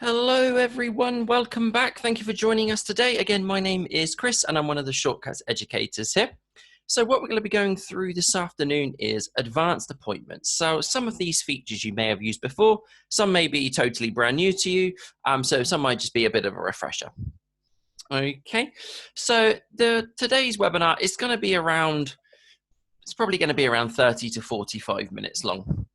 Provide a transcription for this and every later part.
Hello everyone, welcome back. Thank you for joining us today. Again, my name is Chris and I'm one of the Shortcuts educators here. So what we're going to be going through this afternoon is advanced appointments. So some of these features you may have used before, some may be totally brand new to you, so some might just be a bit of a refresher. Okay, so today's webinar is going to be around, it's probably going to be around 30 to 45 minutes long.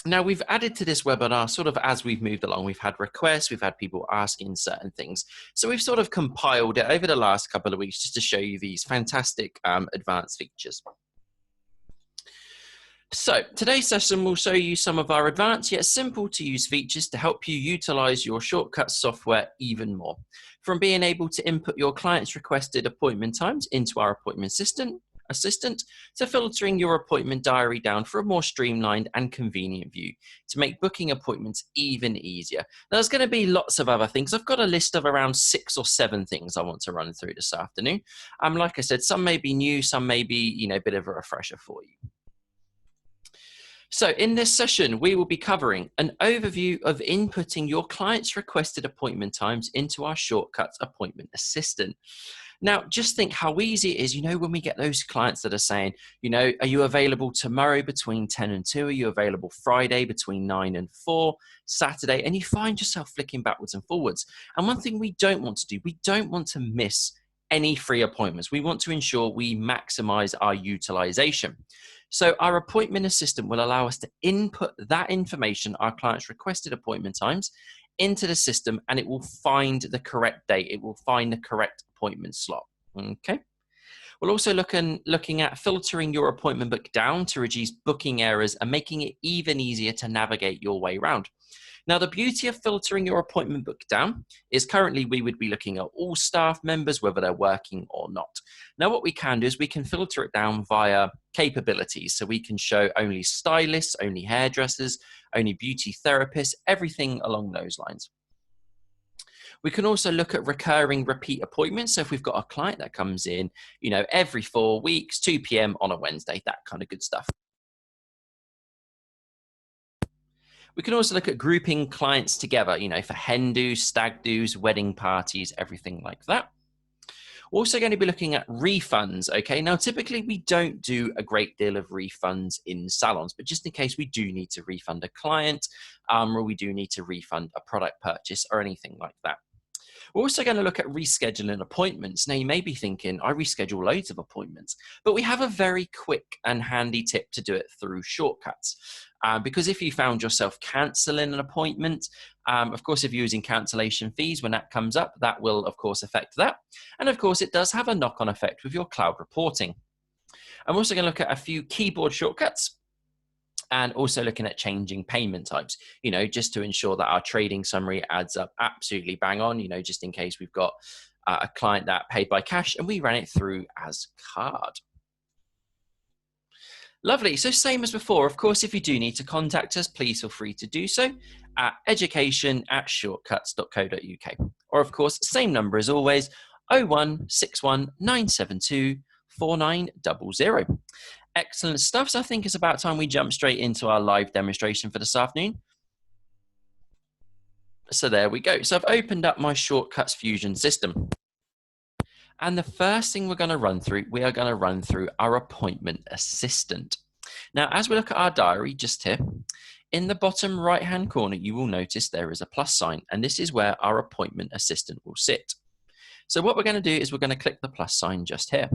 Now, we've added to this webinar sort of as we've moved along. We've had requests, we've had people asking certain things. So we've sort of compiled it over the last couple of weeks just to show you these fantastic advanced features. So today's session will show you some of our advanced yet simple to use features to help you utilize your Shortcuts software even more. From being able to input your client's requested appointment times into our appointment assistant to filtering your appointment diary down for a more streamlined and convenient view to make booking appointments even easier. Now, there's going to be lots of other things. I've got a list of around 6 or 7 things I want to run through this afternoon. Like I said, some may be new, some may be, a bit of a refresher for you. So in this session, we will be covering an overview of inputting your client's requested appointment times into our Shortcuts appointment assistant. Now, just think how easy it is, when we get those clients that are saying, are you available tomorrow between 10 and 2? Are you available Friday between 9 and 4, Saturday? And you find yourself flicking backwards and forwards. And one thing we don't want to do, we don't want to miss any free appointments. We want to ensure we maximize our utilization. So our appointment assistant will allow us to input that information, our client's requested appointment times, into the system, and it will find the correct date. It will find the correct appointment slot. Okay. We'll also looking at filtering your appointment book down to reduce booking errors and making it even easier to navigate your way around. Now, the beauty of filtering your appointment book down is currently we would be looking at all staff members, whether they're working or not. Now, what we can do is we can filter it down via capabilities. So we can show only stylists, only hairdressers, only beauty therapists, everything along those lines. We can also look at recurring repeat appointments. So if we've got a client that comes in, every 4 weeks, 2 p.m. on a Wednesday, that kind of good stuff. We can also look at grouping clients together, for hen do's, stag do's, wedding parties, everything like that. We're also going to be looking at refunds, okay? Now, typically we don't do a great deal of refunds in salons, but just in case we do need to refund a client or we do need to refund a product purchase or anything like that. We're also going to look at rescheduling appointments. Now, you may be thinking, I reschedule loads of appointments, but we have a very quick and handy tip to do it through Shortcuts. Because if you found yourself cancelling an appointment, of course, if you're using cancellation fees, when that comes up, that will, of course, affect that. And of course, it does have a knock-on effect with your cloud reporting. I'm also going to look at a few keyboard shortcuts and also looking at changing payment types, just to ensure that our trading summary adds up absolutely bang on, just in case we've got a client that paid by cash and we ran it through as card. Lovely. So same as before, of course, if you do need to contact us, please feel free to do so at education@shortcuts.co.uk. Or of course, same number as always, 0161 972 4900. Excellent stuff. So I think it's about time we jump straight into our live demonstration for this afternoon. So there we go. So I've opened up my Shortcuts Fusion system. And the first thing we are going to run through our appointment assistant. Now, as we look at our diary just here, in the bottom right-hand corner, you will notice there is a plus sign, and this is where our appointment assistant will sit. So what we're going to do is we're going to click the plus sign just here.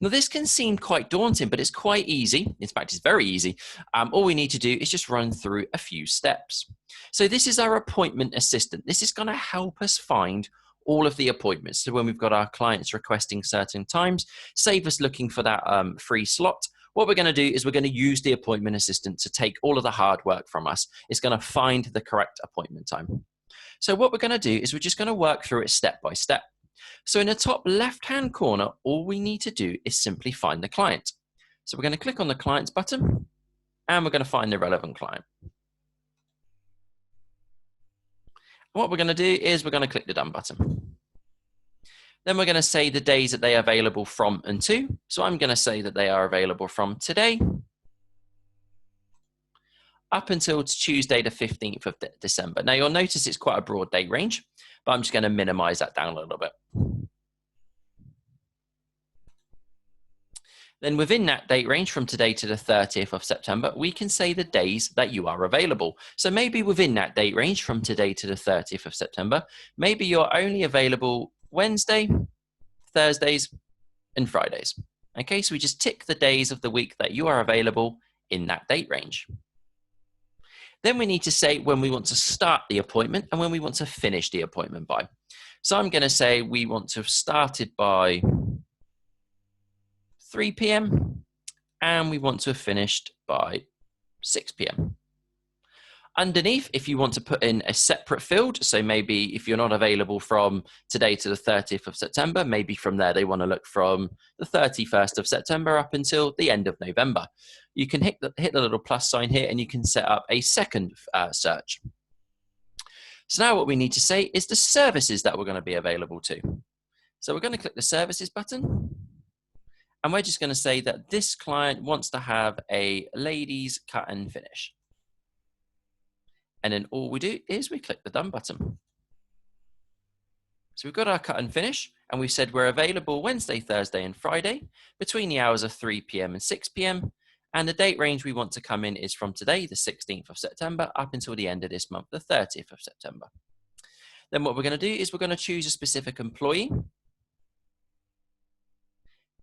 Now, this can seem quite daunting, but it's quite easy. In fact, it's very easy. All we need to do is just run through a few steps. So this is our appointment assistant. This is going to help us find all of the appointments. So when we've got our clients requesting certain times, save us looking for that free slot. What we're going to do is we're going to use the appointment assistant to take all of the hard work from us. It's going to find the correct appointment time. So what we're going to do is we're just going to work through it step by step. So in the top left-hand corner, all we need to do is simply find the client. So we're going to click on the clients button and we're going to find the relevant client. What we're going to do is we're going to click the done button. Then we're going to say the days that they are available from and to. So I'm going to say that they are available from today up until Tuesday, the 15th of December. Now, you'll notice it's quite a broad date range, but I'm just going to minimize that down a little bit. Then within that date range from today to the 30th of September, we can say the days that you are available. So maybe within that date range from today to the 30th of September, maybe you're only available Wednesday, Thursdays, and Fridays. Okay, so we just tick the days of the week that you are available in that date range. Then we need to say when we want to start the appointment and when we want to finish the appointment by. So I'm going to say we want to have started by 3 p.m. and we want to have finished by 6 p.m. Underneath, if you want to put in a separate field, so maybe if you're not available from today to the 30th of September, maybe from there they want to look from the 31st of September up until the end of November. You can hit the little plus sign here and you can set up a second search. So now what we need to say is the services that we're going to be available to. So we're going to click the services button. And we're just going to say that this client wants to have a ladies cut and finish. And then all we do is we click the done button. So we've got our cut and finish, and we've said we're available Wednesday, Thursday, and Friday between the hours of 3 p.m. and 6 p.m. And the date range we want to come in is from today, the 16th of September, up until the end of this month, the 30th of September. Then what we're going to do is we're going to choose a specific employee.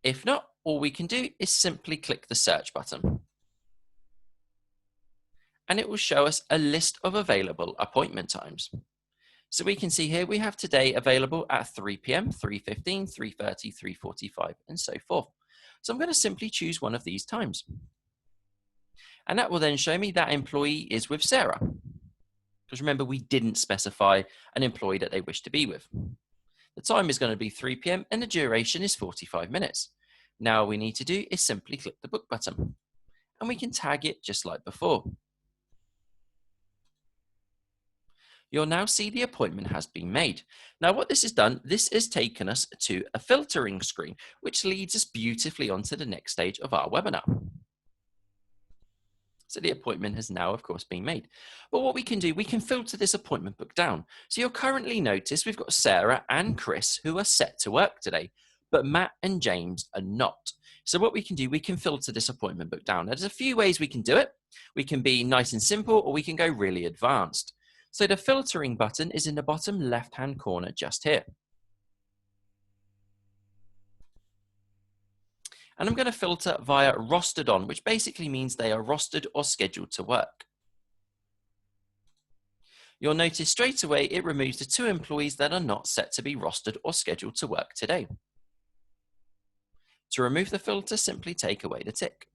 If not, all we can do is simply click the search button. And it will show us a list of available appointment times. So we can see here we have today available at 3 p.m., 3:15, 3:30, 3:45, and so forth. So I'm going to simply choose one of these times. And that will then show me that employee is with Sarah. Because remember, we didn't specify an employee that they wish to be with. The time is going to be 3 p.m. and the duration is 45 minutes. Now all we need to do is simply click the book button. And we can tag it just like before. You'll now see the appointment has been made. Now what this has done, this has taken us to a filtering screen, which leads us beautifully onto the next stage of our webinar. So the appointment has now, of course, been made. But what we can do, we can filter this appointment book down. So you'll currently notice we've got Sarah and Chris who are set to work today, but Matt and James are not. So what we can do, we can filter this appointment book down. Now, there's a few ways we can do it. We can be nice and simple, or we can go really advanced. So the filtering button is in the bottom left-hand corner just here. And I'm going to filter via rostered on, which basically means they are rostered or scheduled to work. You'll notice straight away it removes the 2 employees that are not set to be rostered or scheduled to work today. To remove the filter, simply take away the tick.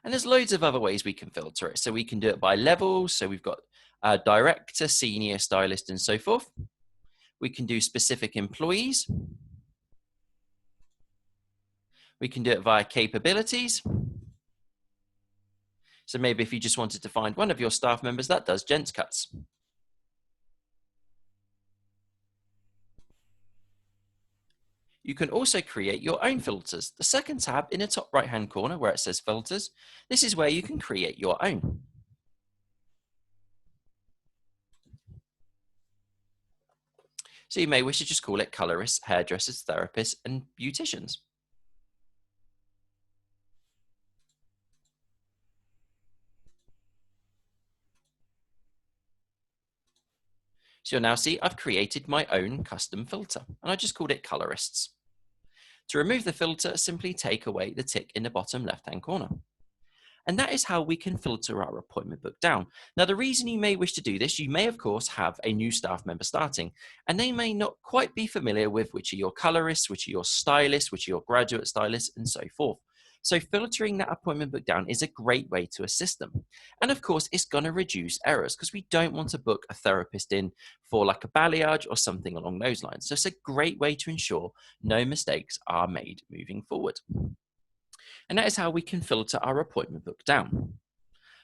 And there's loads of other ways we can filter it. So we can do it by levels. So we've got director, senior, stylist, and so forth. We can do specific employees. We can do it via capabilities. So maybe if you just wanted to find one of your staff members that does gents cuts. You can also create your own filters. The second tab in the top right-hand corner where it says filters, this is where you can create your own. So you may wish to just call it colorists, hairdressers, therapists, and beauticians. So you'll now see I've created my own custom filter, and I just called it colorists. To remove the filter, simply take away the tick in the bottom left-hand corner. And that is how we can filter our appointment book down. Now, the reason you may wish to do this, you may, of course, have a new staff member starting, and they may not quite be familiar with which are your colorists, which are your stylists, which are your graduate stylists, and so forth. So filtering that appointment book down is a great way to assist them. And of course, it's going to reduce errors because we don't want to book a therapist in for like a balayage or something along those lines. So it's a great way to ensure no mistakes are made moving forward. And that is how we can filter our appointment book down.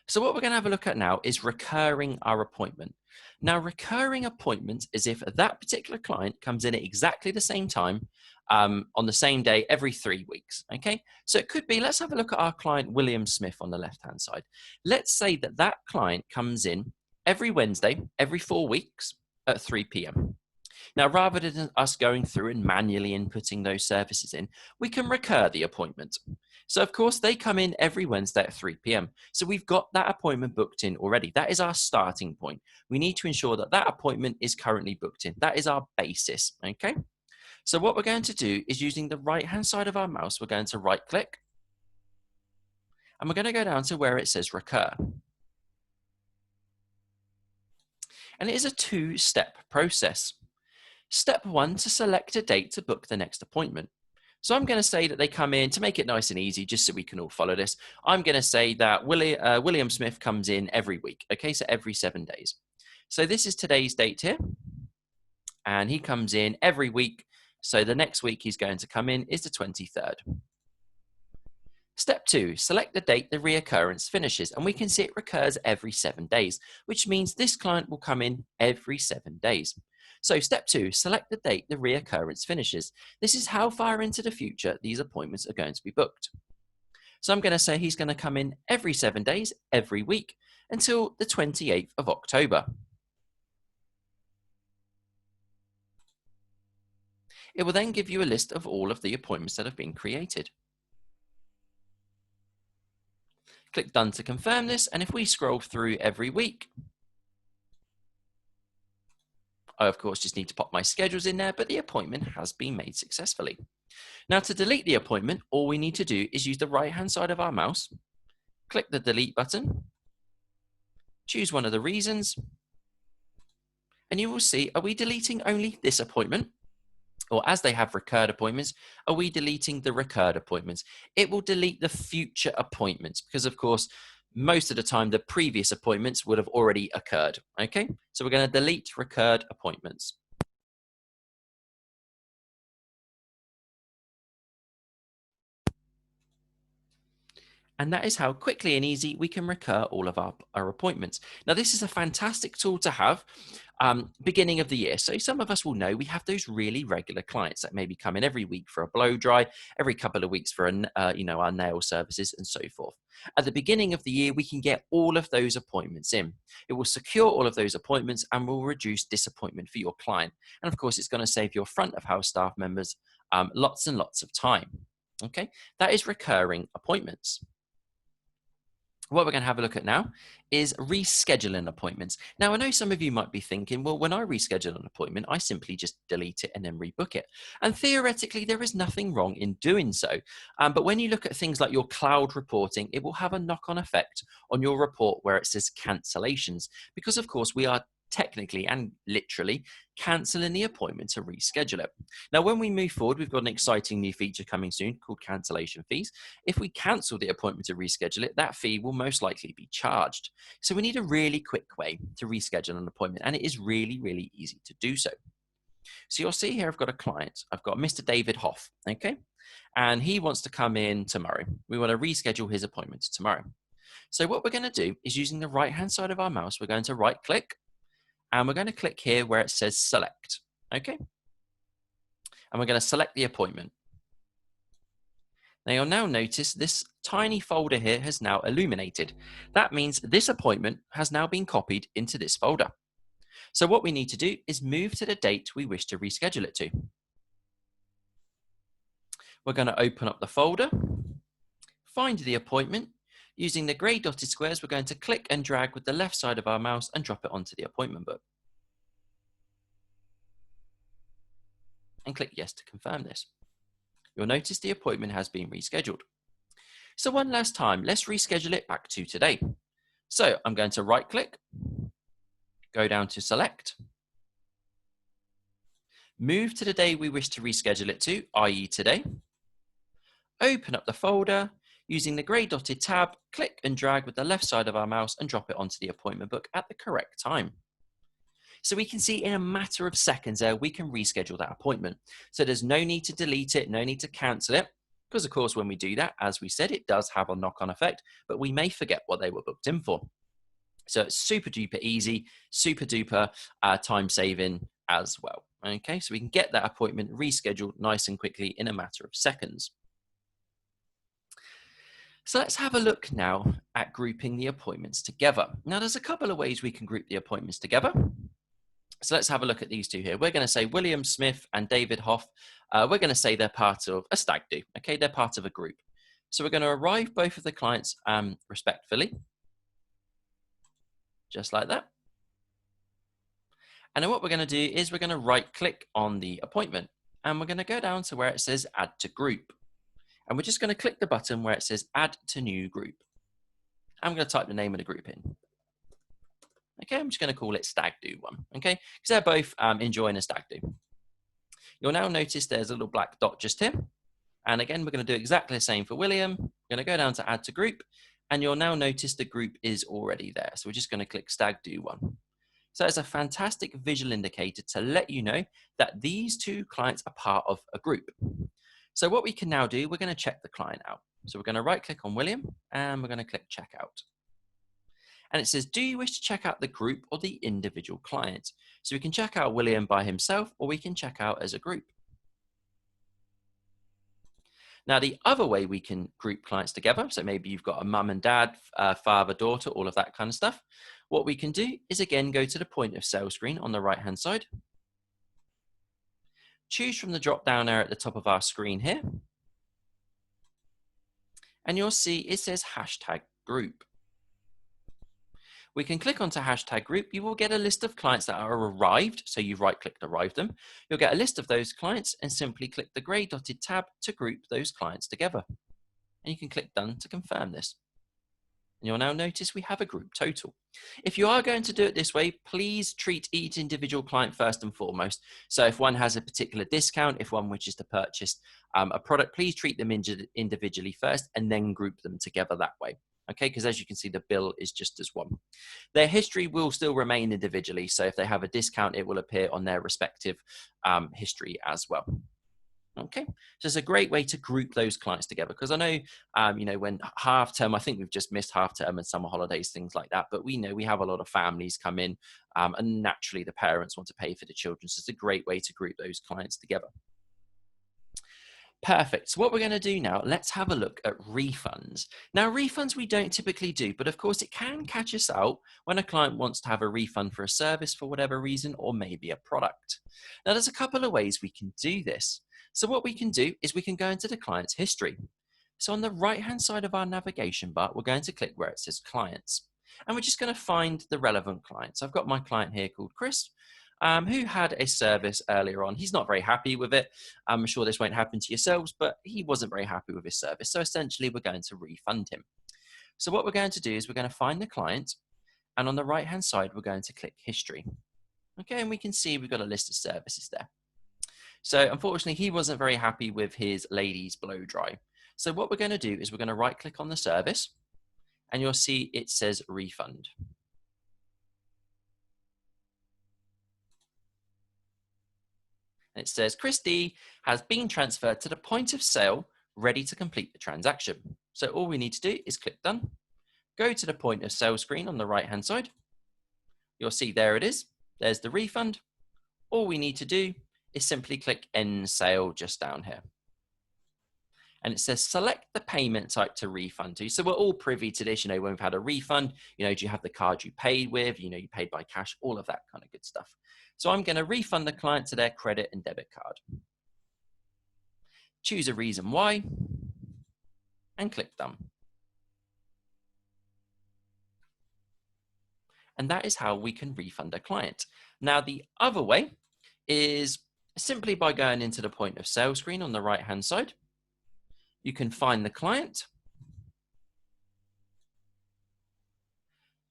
So what we're going to have a look at now is recurring our appointment. Now, recurring appointments is if that particular client comes in at exactly the same time on the same day every 3 weeks. Okay, so it could be, let's have a look at our client William Smith on the left-hand side. Let's say that that client comes in every Wednesday, every 4 weeks at 3 p.m. Now, rather than us going through and manually inputting those services in, we can recur the appointment. So, of course, they come in every Wednesday at 3 p.m. So we've got that appointment booked in already. That is our starting point. We need to ensure that that appointment is currently booked in. That is our basis, okay? So what we're going to do is, using the right-hand side of our mouse, we're going to right-click, and we're going to go down to where it says recur. And it is a two-step process. Step 1, to select a date to book the next appointment. So I'm going to say that they come in, to make it nice and easy, just so we can all follow this. I'm going to say that William Smith comes in every week. Okay, so every 7 days. So this is today's date here. And he comes in every week. So the next week he's going to come in is the 23rd. Step 2, select the date the reoccurrence finishes. And we can see it recurs every 7 days, which means this client will come in every 7 days. So step 2, select the date the reoccurrence finishes. This is how far into the future these appointments are going to be booked. So I'm going to say he's going to come in every 7 days, every week, until the 28th of October. It will then give you a list of all of the appointments that have been created. Click Done to confirm this, and if we scroll through every week, I, of course, just need to pop my schedules in there, but the appointment has been made successfully. Now, to delete the appointment, all we need to do is use the right-hand side of our mouse, click the delete button, choose one of the reasons, and you will see, are we deleting only this appointment? Or, as they have recurred appointments, are we deleting the recurred appointments? It will delete the future appointments because, of course, most of the time the previous appointments would have already occurred. Okay, so we're going to delete recurred appointments. And that is how quickly and easy we can recur all of our appointments. Now, this is a fantastic tool to have beginning of the year. So some of us will know we have those really regular clients that maybe come in every week for a blow dry, every couple of weeks for our nail services and so forth. At the beginning of the year, we can get all of those appointments in. It will secure all of those appointments and will reduce disappointment for your client. And of course, it's going to save your front of house staff members lots and lots of time. Okay, that is recurring appointments. What we're going to have a look at now is rescheduling appointments. Now, I know some of you might be thinking, well, when I reschedule an appointment, I simply just delete it and then rebook it. And theoretically, there is nothing wrong in doing so. But when you look at things like your cloud reporting, it will have a knock-on effect on your report where it says cancellations. Because, of course, we are technically and literally cancelling the appointment to reschedule it. Now, when we move forward, we've got an exciting new feature coming soon called cancellation fees. If we cancel the appointment to reschedule it, that fee will most likely be charged. So we need a really quick way to reschedule an appointment, and it is really, really easy to do so. So you'll see here, I've got a client. I've got Mr. David Hoff, okay? And he wants to come in tomorrow. We want to reschedule his appointment to tomorrow. So what we're going to do is, using the right-hand side of our mouse, we're going to right-click, and we're going to click here where it says select, okay? And we're going to select the appointment. Now you'll now notice this tiny folder here has now illuminated. That means this appointment has now been copied into this folder. So what we need to do is move to the date we wish to reschedule it to. We're going to open up the folder, find the appointment. Using the grey dotted squares, we're going to click and drag with the left side of our mouse and drop it onto the appointment book. And click yes to confirm this. You'll notice the appointment has been rescheduled. So one last time, let's reschedule it back to today. So I'm going to right click, go down to select, move to the day we wish to reschedule it to, i.e. today, open up the folder. Using the grey dotted tab, click and drag with the left side of our mouse and drop it onto the appointment book at the correct time. So we can see in a matter of seconds there, we can reschedule that appointment. So there's no need to delete it, no need to cancel it, because of course, when we do that, as we said, it does have a knock-on effect, but we may forget what they were booked in for. So it's super duper easy, super duper time saving, as well. Okay, so we can get that appointment rescheduled nice and quickly in a matter of seconds. So let's have a look now at grouping the appointments together. Now, there's a couple of ways we can group the appointments together. So let's have a look at these two here. We're going to say William Smith and David Hoff. We're going to say they're part of a stag do. Okay, they're part of a group. So we're going to arrive both of the clients respectfully, just like that. And then what we're going to do is we're going to right click on the appointment and we're going to go down to where it says add to group. And we're just going to click the button where it says add to new group. I'm going to type the name of the group in. Okay, I'm just going to call it stag do one. Okay, because they're both enjoying a stag do. You'll now notice there's a little black dot just here. And again, we're going to do exactly the same for William. We're going to go down to add to group. And you'll now notice the group is already there. So we're just going to click stag do one. So it's a fantastic visual indicator to let you know that these two clients are part of a group. So what we can now do, we're going to check the client out. So we're going to right click on William and we're going to click check out. And it says, do you wish to check out the group or the individual client? So we can check out William by himself or we can check out as a group. Now, the other way we can group clients together, so maybe you've got a mum and dad, father, daughter, all of that kind of stuff. What we can do is again, go to the point of sale screen on the right-hand side. Choose from the drop-down arrow at the top of our screen here. And you'll see it says hashtag group. We can click onto hashtag group. You will get a list of clients that are arrived. So you right-click arrive them. You'll get a list of those clients and simply click the grey dotted tab to group those clients together. And you can click done to confirm this. And you'll now notice we have a group total. If you are going to do it this way, please treat each individual client first and foremost. So if one has a particular discount, if one wishes to purchase a product, please treat them individually first and then group them together that way. Okay, because as you can see, the bill is just as one. Their history will still remain individually. So if they have a discount, it will appear on their respective history as well. Okay, so it's a great way to group those clients together because I know, when half term, I think we've just missed half term and summer holidays, things like that. But we know we have a lot of families come in and naturally the parents want to pay for the children. So it's a great way to group those clients together. Perfect. So what we're going to do now, let's have a look at refunds. Now, refunds we don't typically do, but of course it can catch us out when a client wants to have a refund for a service for whatever reason, or maybe a product. Now, there's a couple of ways we can do this. So what we can do is we can go into the client's history. So on the right-hand side of our navigation bar, we're going to click where it says clients. And we're just going to find the relevant clients. I've got my client here called Chris, who had a service earlier on. He's not very happy with it. I'm sure this won't happen to yourselves, but he wasn't very happy with his service. So essentially, we're going to refund him. So what we're going to do is we're going to find the client. And on the right-hand side, we're going to click history. Okay, and we can see we've got a list of services there. So unfortunately, he wasn't very happy with his ladies blow dry. So what we're going to do is we're going to right-click on the service. And you'll see it says refund. It says Christy has been transferred to the point of sale, ready to complete the transaction. So all we need to do is click done, go to the point of sale screen on the right-hand side. You'll see there it is. There's the refund. All we need to do is simply click end sale just down here. And it says select the payment type to refund to. So we're all privy to this, when we've had a refund, do you have the card you paid with, you paid by cash, all of that kind of good stuff. So I'm going to refund the client to their credit and debit card. Choose a reason why and click done. And that is how we can refund a client. Now, the other way is simply by going into the point of sale screen on the right-hand side. You can find the client,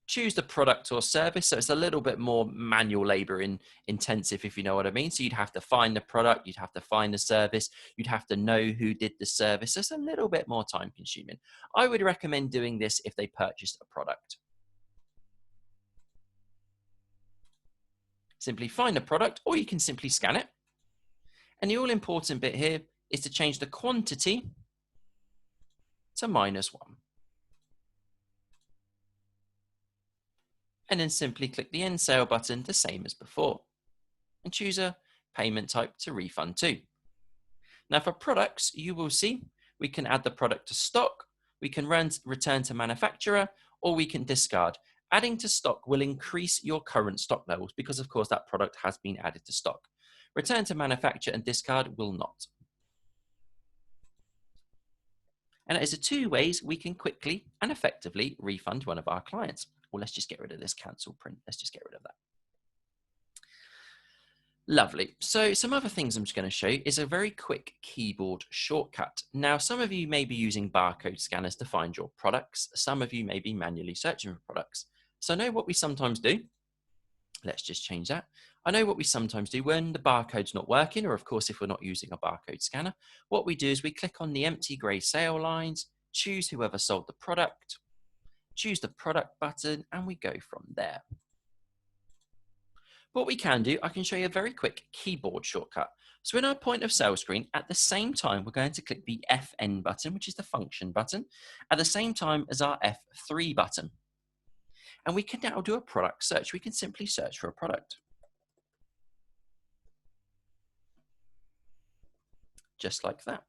choose the product or service. So it's a little bit more manual labor intensive, if you know what I mean. So you'd have to find the product, you'd have to find the service, you'd have to know who did the service. It's a little bit more time consuming. I would recommend doing this if they purchased a product. Simply find the product, or you can simply scan it. And the all important bit here is to change the quantity to -1. And then simply click the end sale button the same as before. and choose a payment type to refund to. Now for products, you will see we can add the product to stock, we can return to manufacturer, or we can discard. Adding to stock will increase your current stock levels because of course that product has been added to stock. Return to manufacturer and discard will not. And it is the two ways we can quickly and effectively refund one of our clients. Well, let's just get rid of this cancel print. Let's just get rid of that. Lovely. So some other things I'm just going to show you is a very quick keyboard shortcut. Now, some of you may be using barcode scanners to find your products. Some of you may be manually searching for products. So I know what we sometimes do. Let's just change that. I know what we sometimes do when the barcode's not working, or of course, if we're not using a barcode scanner, what we do is we click on the empty gray sale lines, choose whoever sold the product, choose the product button, and we go from there. What we can do, I can show you a very quick keyboard shortcut. So in our point of sale screen, at the same time, we're going to click the FN button, which is the function button, at the same time as our F3 button. And we can now do a product search. We can simply search for a product. Just like that.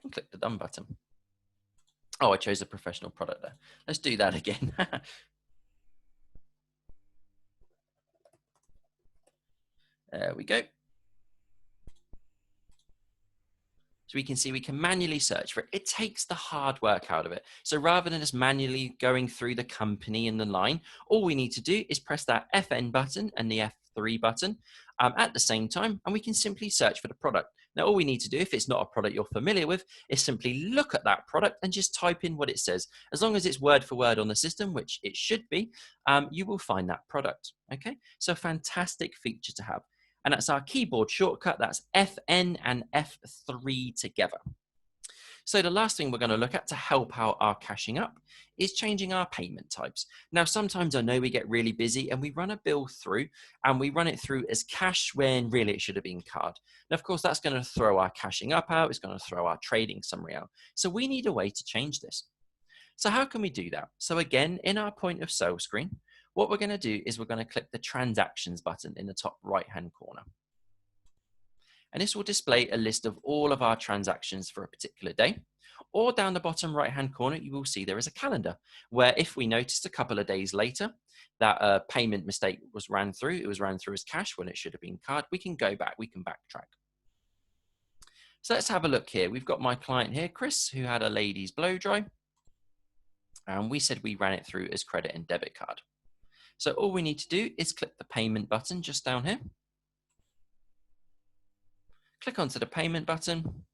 And click the done button. Oh, I chose a professional product there. Let's do that again. There we go. So we can see we can manually search for it. It takes the hard work out of it. So rather than just manually going through the company and the line, all we need to do is press that FN button and the F3 button at the same time, and we can simply search for the product. Now, all we need to do, if it's not a product you're familiar with, is simply look at that product and just type in what it says. As long as it's word for word on the system, which it should be, you will find that product. Okay, so fantastic feature to have. And that's our keyboard shortcut. That's FN and F3 together. So the last thing we're going to look at to help out our cashing up is changing our payment types. Now, sometimes I know we get really busy and we run a bill through and we run it through as cash when really it should have been card. Now, of course, that's going to throw our cashing up out. It's going to throw our trading summary out. So we need a way to change this. So how can we do that? So again, in our point of sale screen, what we're going to do is we're going to click the transactions button in the top right hand corner. And this will display a list of all of our transactions for a particular day. Or down the bottom right hand corner, you will see there is a calendar where if we noticed a couple of days later that a payment mistake was ran through, it was ran through as cash when it should have been card, we can go back, we can backtrack. So let's have a look here. We've got my client here, Chris, who had a ladies blow dry. And we said we ran it through as credit and debit card. So all we need to do is click the payment button just down here. Click onto the payment button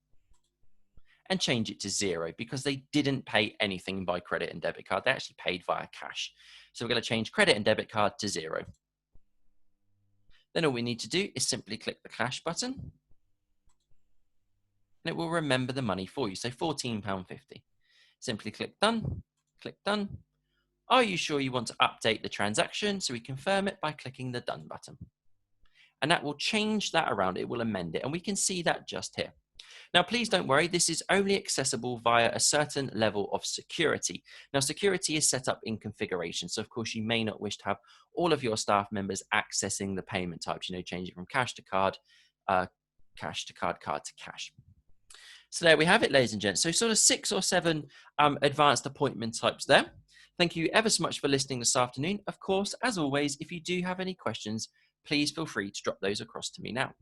and change it to 0 because they didn't pay anything by credit and debit card. They actually paid via cash. So we're going to change credit and debit card to 0. Then all we need to do is simply click the cash button and it will remember the money for you. So £14.50. Simply click done, click done. Are you sure you want to update the transaction? So we confirm it by clicking the done button. And that will change that around. It will amend it. And we can see that just here. Now, please don't worry. This is only accessible via a certain level of security. Now, security is set up in configuration. So, of course, you may not wish to have all of your staff members accessing the payment types, change it from cash to card, cash to card, card to cash. So there we have it, ladies and gents. So sort of 6 or 7 advanced appointment types there. Thank you ever so much for listening this afternoon. Of course, as always, if you do have any questions, please feel free to drop those across to me now.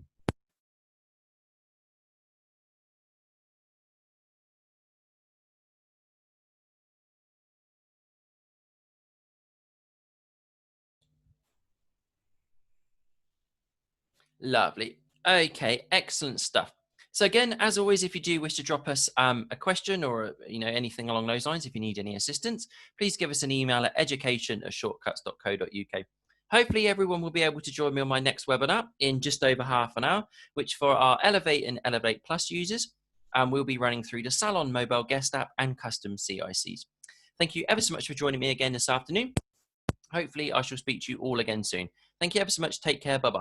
Lovely. Okay, excellent stuff. So again, as always, if you do wish to drop us a question or anything along those lines, if you need any assistance, please give us an email at education@shortcuts.co.uk. Hopefully everyone will be able to join me on my next webinar in just over half an hour, which for our Elevate and Elevate Plus users, we'll be running through the Salon mobile guest app and custom CICs. Thank you ever so much for joining me again this afternoon. Hopefully I shall speak to you all again soon. Thank you ever so much. Take care. Bye-bye.